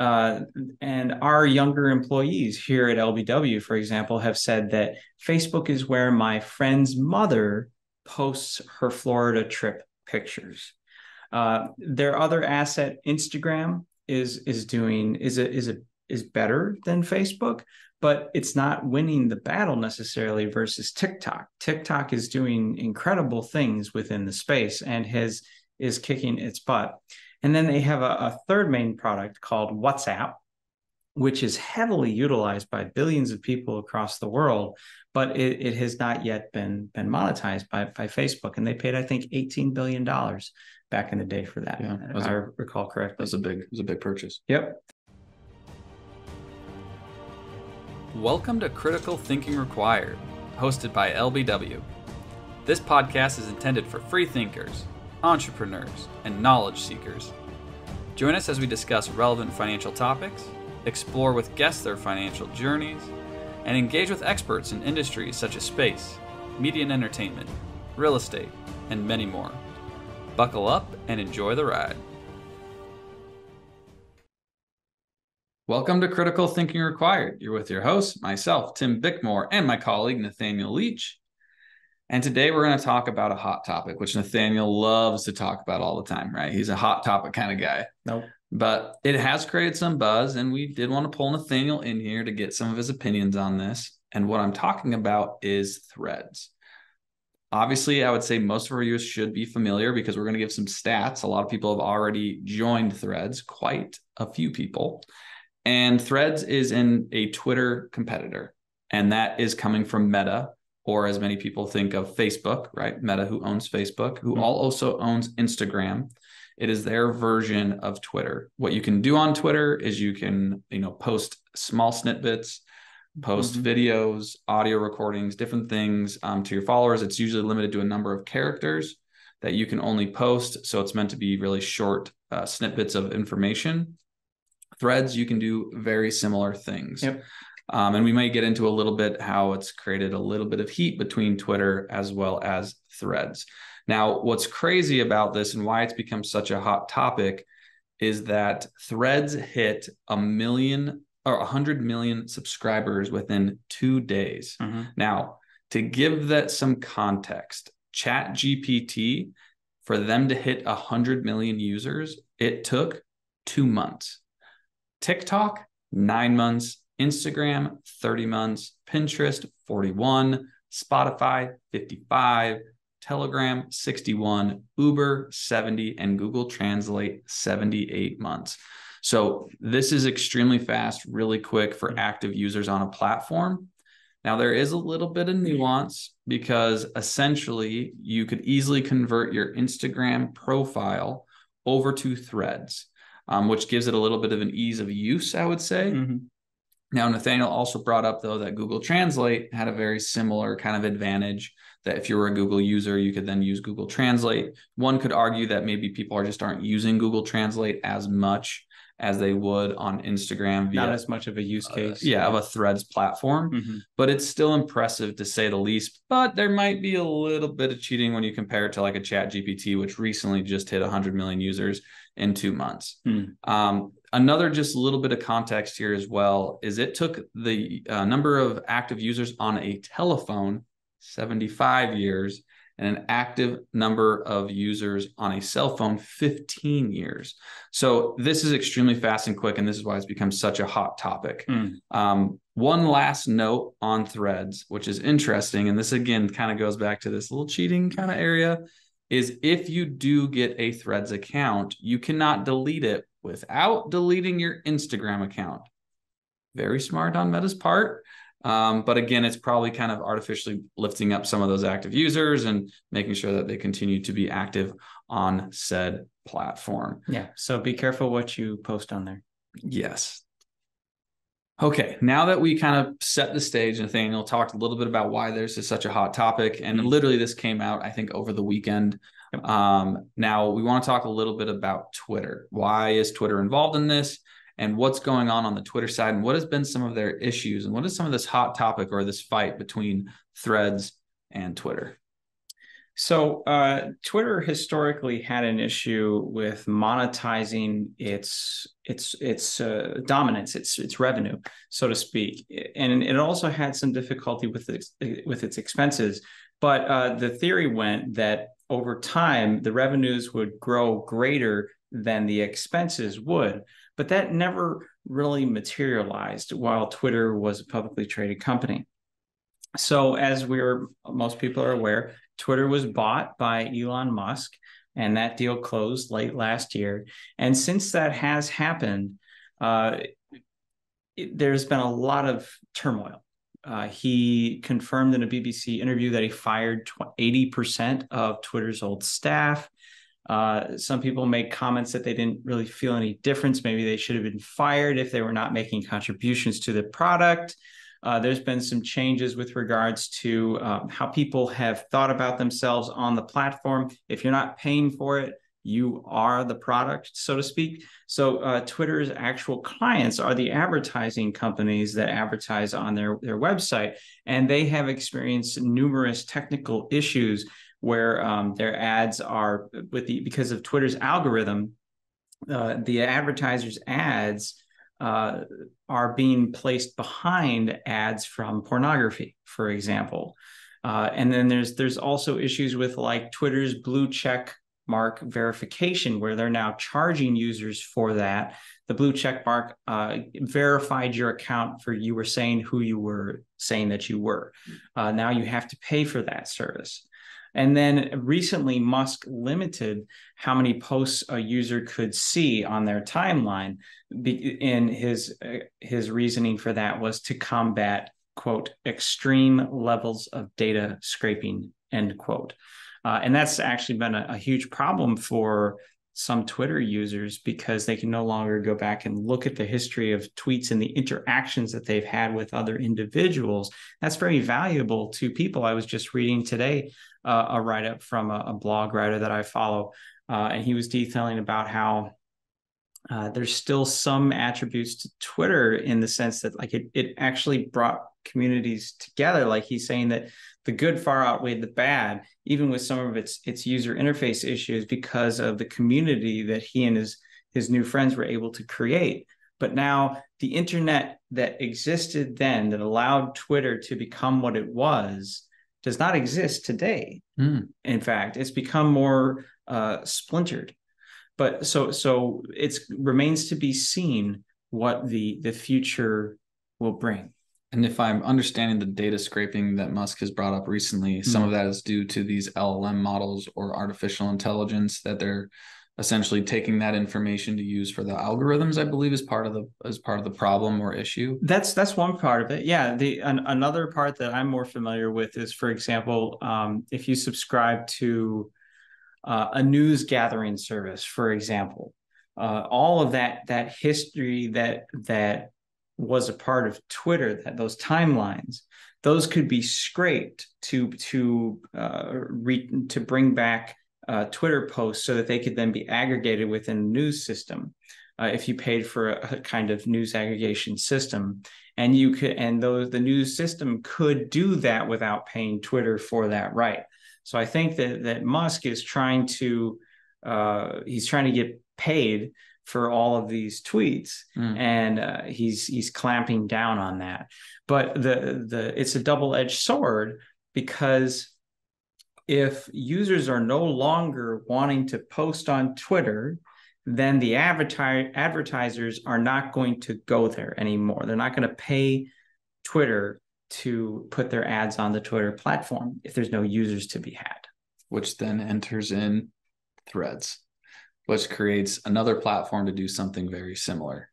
Uh, and our younger employees here at LBW, for example, have said that Facebook is where my friend's mother posts her Florida trip pictures. Their other asset, Instagram, is better than Facebook, but it's not winning the battle necessarily versus TikTok. TikTok is doing incredible things within the space and is kicking its butt. And then they have a third main product called WhatsApp, which is heavily utilized by billions of people across the world, but it has not yet been monetized by Facebook. And they paid, I think, $18 billion back in the day for that, if I recall correctly. It was a big purchase. Yep. Welcome to Critical Thinking Required, hosted by LBW. This podcast is intended for free thinkers, entrepreneurs, and knowledge seekers. Join us as we discuss relevant financial topics, explore with guests their financial journeys, and engage with experts in industries such as space, media and entertainment, real estate, and many more. Buckle up and enjoy the ride. Welcome to Critical Thinking Required. You're with your host, myself, Tim Bickmore, and my colleague, Nathaniel Leach. And today we're going to talk about a hot topic, which Nathaniel loves to talk about all the time, right? He's a hot topic kind of guy. Nope. But it has created some buzz, and we did want to pull Nathaniel in here to get some of his opinions on this. And what I'm talking about is Threads. Obviously, I would say most of our viewers should be familiar because we're going to give some stats. A lot of people have already joined Threads, quite a few people. And Threads is in a Twitter competitor, and that is coming from Meta, or as many people think of Facebook, right? Meta, who owns Facebook, who also owns Instagram. It is their version of Twitter. What you can do on Twitter is you can, post small snippets, post videos, audio recordings, different things to your followers. It's usually limited to a number of characters that you can only post. So it's meant to be really short snippets of information. Threads, you can do very similar things. Yep. And we might get into a little bit how it's created a little bit of heat between Twitter as well as Threads. Now, what's crazy about this and why it's become such a hot topic is that Threads hit 100 million subscribers within 2 days. Now, to give that some context, ChatGPT, for them to hit 100 million users, it took 2 months. TikTok, 9 months. Instagram, 30 months. Pinterest, 41. Spotify, 55. Telegram, 61. Uber, 70. And Google Translate, 78 months. So this is extremely fast, really quick for active users on a platform. Now, there is a little bit of nuance because essentially you could easily convert your Instagram profile over to Threads, which gives it a little bit of an ease of use, I would say. Now, Nathaniel also brought up, though, that Google Translate had a very similar kind of advantage that if you were a Google user, you could then use Google Translate. One could argue that maybe people aren't using Google Translate as much as they would on Instagram. Not as much of a use case. Of a Threads platform, but it's still impressive to say the least. But there might be a little bit of cheating when you compare it to like a ChatGPT, which recently just hit 100 million users in 2 months. Another just a little bit of context here as well is it took the number of active users on a telephone 75 years and an active number of users on a cell phone 15 years. So this is extremely fast and quick, and this is why it's become such a hot topic. One last note on Threads, which is interesting, and this again kind of goes back to this little cheating kind of area, is if you do get a Threads account, you cannot delete it without deleting your Instagram account. Very smart on Meta's part. But again, it's probably kind of artificially lifting up some of those active users and making sure that they continue to be active on said platform. Yeah. So be careful what you post on there. Yes. Okay. Now that we kind of set the stage, Nathaniel talked a little bit about why this is such a hot topic. And literally this came out, I think, over the weekend. Now we want to talk a little bit about Twitter. Why is Twitter involved in this? And what's going on the Twitter side, and what has been some of their issues, and what is some of this hot topic or this fight between Threads and Twitter? So Twitter historically had an issue with monetizing its dominance, its revenue, so to speak, and it also had some difficulty with its expenses. But the theory went that over time the revenues would grow greater than the expenses would, but that never really materialized while Twitter was a publicly traded company. So, as most people are aware, Twitter was bought by Elon Musk, and that deal closed late last year. And since that has happened, uh, there's been a lot of turmoil. He confirmed in a BBC interview that he fired 80% of Twitter's old staff. Some people make comments that they didn't really feel any difference. Maybe they should have been fired if they were not making contributions to the product. There's been some changes with regards to how people have thought about themselves on the platform. If you're not paying for it, you are the product, so to speak. So Twitter's actual clients are the advertising companies that advertise on their website, and they have experienced numerous technical issues where their ads are because of Twitter's algorithm, the advertisers' ads are being placed behind ads from pornography, for example. And then there's also issues with like Twitter's blue check mark verification, where they're now charging users for that. The blue check mark verified your account for you were saying who you were saying that you were. Now you have to pay for that service. And then recently, Musk limited how many posts a user could see on their timeline. In his reasoning for that was to combat, quote, extreme levels of data scraping, end quote. And that's actually been a huge problem for some Twitter users because they can no longer go back and look at the history of tweets and the interactions that they've had with other individuals. That's very valuable to people. I was just reading today a write-up from a blog writer that I follow, and he was detailing about how there's still some attributes to Twitter in the sense that like it actually brought communities together. Like he's saying that the good far outweighed the bad, even with some of its user interface issues, because of the community that he and his new friends were able to create. But now the internet that existed then, that allowed Twitter to become what it was, does not exist today. In fact, it's become more splintered. But so it remains to be seen what the future will bring. And if I'm understanding the data scraping that Musk has brought up recently, some of that is due to these LLM models or artificial intelligence that they're essentially taking that information to use for the algorithms, I believe, is part of the problem or issue. That's one part of it. Yeah. Another part that I'm more familiar with is, for example, if you subscribe to a news gathering service, for example, all of that history that was a part of Twitter, that those timelines, those could be scraped to bring back Twitter posts so that they could then be aggregated within the news system. If you paid for a kind of news aggregation system, and the news system could do that without paying Twitter for that right. So I think that Musk is trying to get paid for all of these tweets, and he's clamping down on that. But it's a double-edged sword, because if users are no longer wanting to post on Twitter, then the advertisers are not going to go there anymore. They're not going to pay Twitter to put their ads on the Twitter platform if there's no users to be had. Which then enters in Threads, which creates another platform to do something very similar.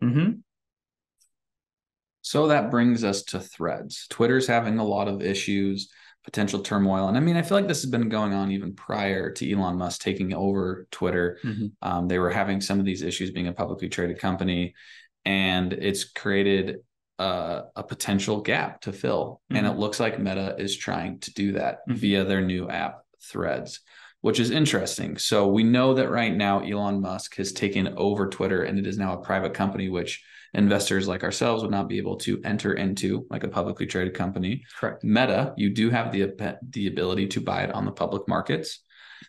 So that brings us to Threads. Twitter's having a lot of issues, potential turmoil. And I mean, I feel like this has been going on even prior to Elon Musk taking over Twitter. They were having some of these issues being a publicly traded company, and it's created a potential gap to fill. And it looks like Meta is trying to do that via their new app, Threads. which is interesting. So we know that right now Elon Musk has taken over Twitter, and it is now a private company, which investors like ourselves would not be able to enter into, like a publicly traded company. Correct. Meta, you do have the ability to buy it on the public markets.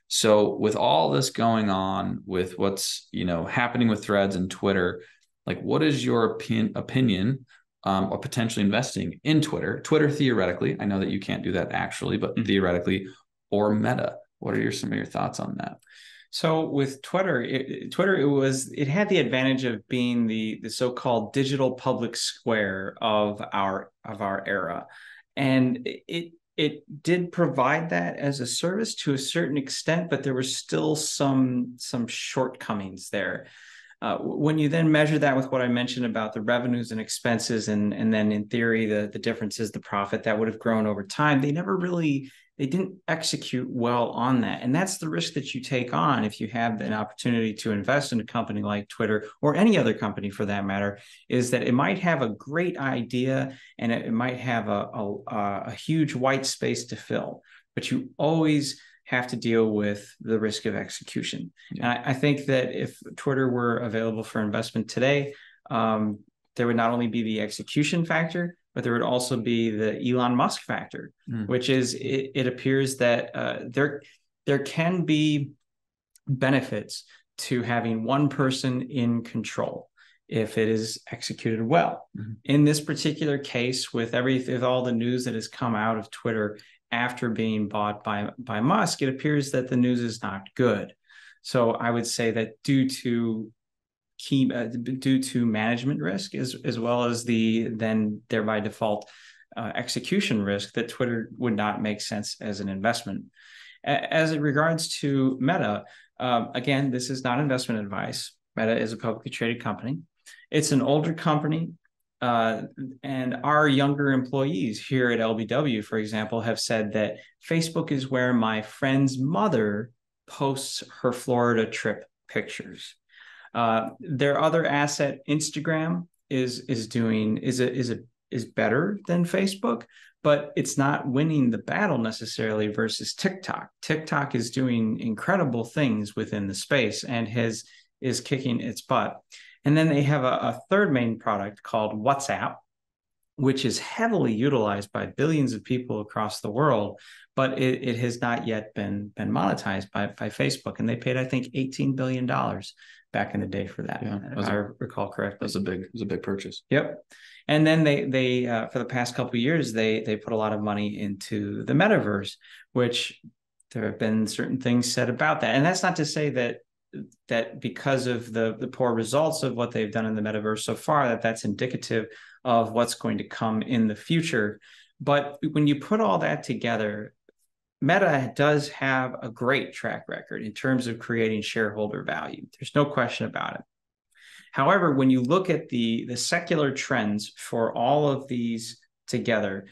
So with all this going on, with what's happening with Threads and Twitter, like, what is your opinion or potentially investing in Twitter theoretically? I know that you can't do that actually, but theoretically, or Meta. What are some of your thoughts on that? So with Twitter, it had the advantage of being the so-called digital public square of our era, and it did provide that as a service to a certain extent, but there were still some shortcomings there. When you then measure that with what I mentioned about the revenues and expenses, and then in theory the differences, the profit that would have grown over time, they didn't execute well on that. And that's the risk that you take on if you have an opportunity to invest in a company like Twitter, or any other company for that matter, is that it might have a great idea and it might have a huge white space to fill, but you always have to deal with the risk of execution. Yeah. And I think that if Twitter were available for investment today, there would not only be the execution factor, but there would also be the Elon Musk factor, which is it appears that there can be benefits to having one person in control if it is executed well. In this particular case, with all the news that has come out of Twitter after being bought by Musk, it appears that the news is not good. So I would say that due to management risk, as well as the then thereby default execution risk, that Twitter would not make sense as an investment. As it regards to Meta, again, this is not investment advice. Meta is a publicly traded company. It's an older company. And our younger employees here at LBW, for example, have said that Facebook is where my friend's mother posts her Florida trip pictures. Their other asset, Instagram, is better than Facebook, but it's not winning the battle necessarily versus TikTok. TikTok is doing incredible things within the space and is kicking its butt. And then they have a third main product called WhatsApp, which is heavily utilized by billions of people across the world, but it has not yet been monetized by Facebook. And they paid, I think, $18 billion back in the day for that, if I recall correctly. It was a big purchase. Yep. And then they for the past couple of years, they put a lot of money into the metaverse, which there have been certain things said about that. And that's not to say that because of the poor results of what they've done in the metaverse so far, that's indicative of what's going to come in the future. But when you put all that together, Meta does have a great track record in terms of creating shareholder value. There's no question about it. However, when you look at the secular trends for all of these together,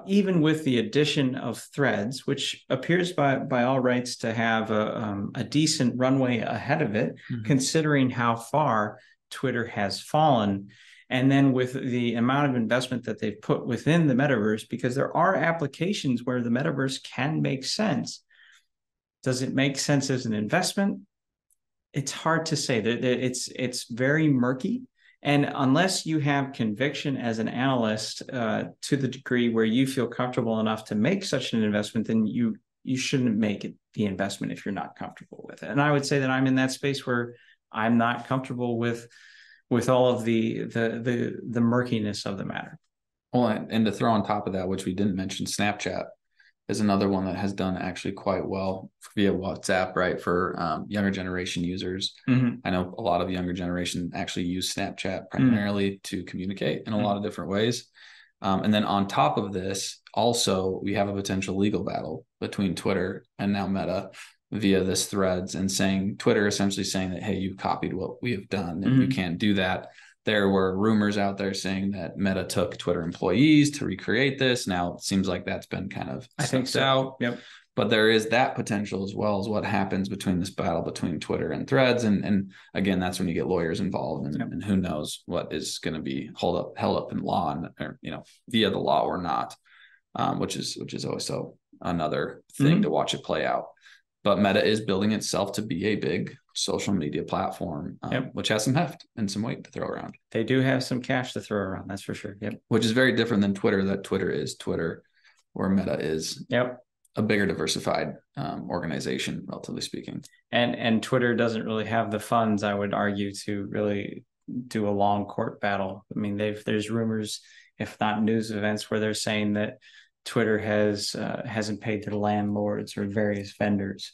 even with the addition of Threads, which appears by all rights to have a decent runway ahead of it, considering how far Twitter has fallen, and then with the amount of investment that they've put within the metaverse, because there are applications where the metaverse can make sense. Does it make sense as an investment? It's hard to say. It's very murky. And unless you have conviction as an analyst to the degree where you feel comfortable enough to make such an investment, then you shouldn't make it the investment if you're not comfortable with it. And I would say that I'm in that space where I'm not comfortable with all of the murkiness of the matter. Well, and to throw on top of that, which we didn't mention, Snapchat is another one that has done actually quite well via WhatsApp, right? For younger generation users. I know a lot of younger generation actually use Snapchat primarily to communicate in a lot of different ways. And then on top of this, also, we have a potential legal battle between Twitter and now Meta via this Threads, and Twitter essentially saying that, hey, you copied what we have done and you can't do that. There were rumors out there saying that Meta took Twitter employees to recreate this. Now it seems like that's been kind of out. Yep. But there is that potential, as well as what happens between this battle between Twitter and Threads. And again, that's when you get lawyers involved, and who knows what is going to be held up in law, or via the law or not, which is also another thing to watch it play out. but Meta is building itself to be a big social media platform, which has some heft and some weight to throw around. They do have some cash to throw around, that's for sure. Yep. Which is very different than Twitter, that Twitter is Twitter, where Meta is a bigger diversified organization, relatively speaking. And Twitter doesn't really have the funds, I would argue, to really do a long court battle. I mean, there's rumors, if not news events, where they're saying that Twitter hasn't paid their landlords or various vendors.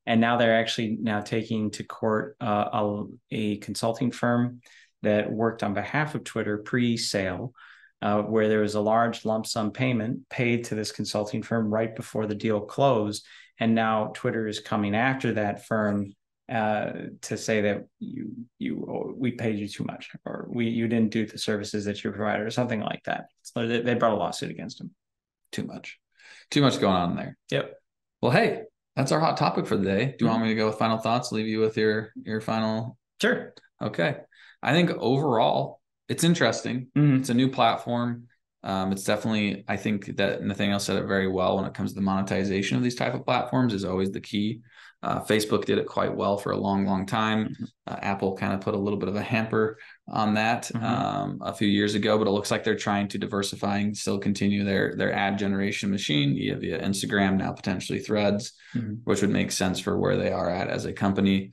And now they're actually taking to court a consulting firm that worked on behalf of Twitter pre-sale, where there was a large lump sum payment paid to this consulting firm right before the deal closed. And now Twitter is coming after that firm to say that we paid you too much, or you didn't do the services that you provided, or something like that. So they brought a lawsuit against them. Too much going on there. Yep. Well, hey, that's our hot topic for the day. Do you want me to go with final thoughts? Leave you with your final? Sure. Okay. I think overall it's interesting. It's a new platform. It's definitely, I think that Nathaniel said it very well when it comes to the monetization of these type of platforms is always the key. Facebook did it quite well for a long time. Apple kind of put a little bit of a hamper on that a few years ago, but it looks like they're trying to diversify and still continue their ad generation machine via Instagram, now potentially Threads, which would make sense for where they are at as a company,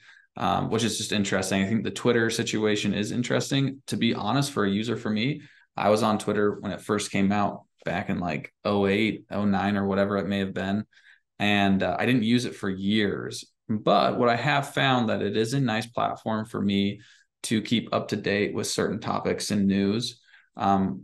which is just interesting. I think the Twitter situation is interesting. To be honest, for a user, for me, I was on Twitter when it first came out back in like 08, 09 or whatever it may have been. And I didn't use it for years, but what I have found that it is a nice platform for me to keep up to date with certain topics and news,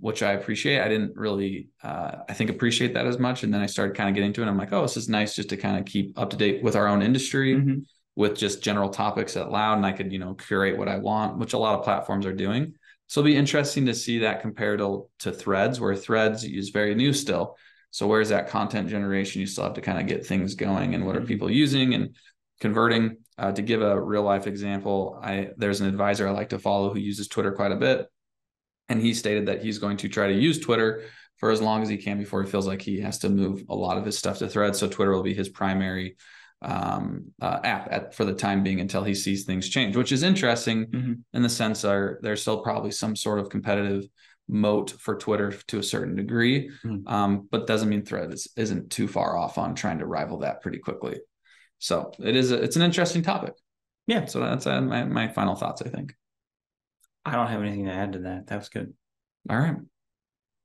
which I appreciate. I didn't really, I think, appreciate that as much. And then I started kind of getting into it. And I'm like, oh, this is nice just to kind of keep up to date with our own industry, with just general topics out loud. And I could, curate what I want, which a lot of platforms are doing. So it'll be interesting to see that compared to Threads, where Threads is very new still. So where's that content generation? You still have to kind of get things going, and what are people using and converting. To give a real life example, there's an advisor I like to follow who uses Twitter quite a bit. And he stated that he's going to try to use Twitter for as long as he can before he feels like he has to move a lot of his stuff to Threads. So Twitter will be his primary app for the time being until he sees things change, which is interesting in the sense there's still probably some sort of competitive moat for Twitter to a certain degree, but doesn't mean Threads isn't too far off on trying to rival that pretty quickly. So it's an interesting topic. Yeah. So that's my final thoughts, I think. I don't have anything to add to that. That was good. All right.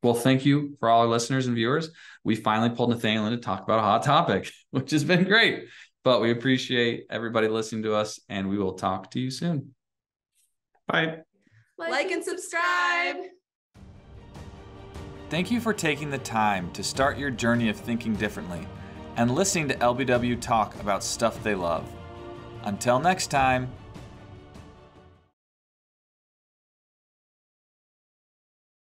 Well, thank you for all our listeners and viewers. We finally pulled Nathaniel in to talk about a hot topic, which has been great. But we appreciate everybody listening to us, and we will talk to you soon. Bye. Like and subscribe. Thank you for taking the time to start your journey of thinking differently and listening to LBW talk about stuff they love. Until next time.